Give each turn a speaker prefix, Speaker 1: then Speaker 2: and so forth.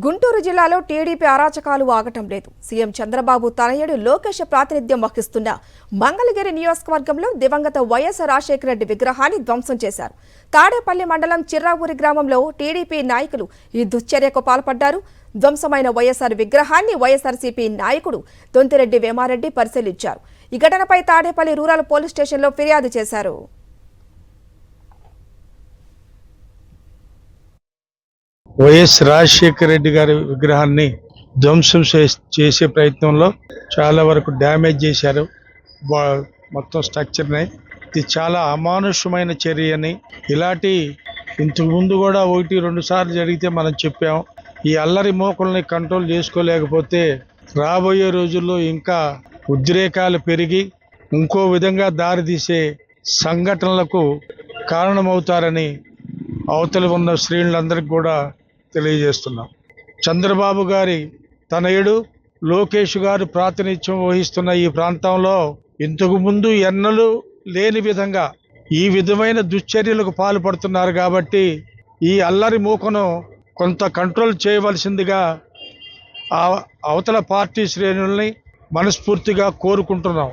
Speaker 1: గుంటూరు జిల్లాలో టీడీపీ అరాచకాలు ఆగటం లేదు. సీఎం చంద్రబాబు తనయుడు లోకేష్ ప్రాతినిధ్యం వహిస్తున్న మంగళగిరి నియోజకవర్గంలో దివంగత వైఎస్ రాజశేఖర రెడ్డి విగ్రహాన్ని ధ్వంసం చేశారు. తాడేపల్లి మండలం చిర్రావూరి గ్రామంలో టీడీపీ నాయకులు ఈ దుశ్చర్యకు పాల్పడ్డారు. ధ్వంసమైన వైఎస్ఆర్ విగ్రహాన్ని వైఎస్ఆర్సీపీ నాయకుడు దొంతిరెడ్డి వేమారెడ్డి పరిశీలించారు. ఈ ఘటనపై తాడేపల్లి రూరల్ పోలీస్ స్టేషన్లో ఫిర్యాదు చేశారు.
Speaker 2: వైఎస్ రాజశేఖర రెడ్డి గారి విగ్రహాన్ని ధ్వంసం చేసే ప్రయత్నంలో చాలా వరకు డ్యామేజ్ చేశారు మొత్తం స్ట్రక్చర్ని. ఇది చాలా అమానుషమైన చర్య అని, ఇలాంటి ఇంతకు ముందు కూడా 1-2 సార్లు జరిగితే మనం చెప్పాం. ఈ అల్లరి మోకల్ని కంట్రోల్ చేసుకోలేకపోతే రాబోయే రోజుల్లో ఇంకా ఉద్రేకాలు పెరిగి ఇంకో విధంగా దారితీసే సంఘటనలకు కారణమవుతారని అవతల ఉన్న శ్రేణులందరికీ కూడా తెలియజేస్తున్నాం. చంద్రబాబు గారి తనయుడు లోకేష్ గారు ప్రాతినిధ్యం వహిస్తున్న ఈ ప్రాంతంలో ఇంతకు ముందు ఎన్నడూ లేని విధంగా ఈ విధమైన దుశ్చర్యలకు పాల్పడుతున్నారు. కాబట్టి ఈ అల్లరి మూకను కొంత కంట్రోల్ చేయవలసిందిగా అవతల పార్టీ శ్రేణుల్ని మనస్ఫూర్తిగా కోరుకుంటున్నాం.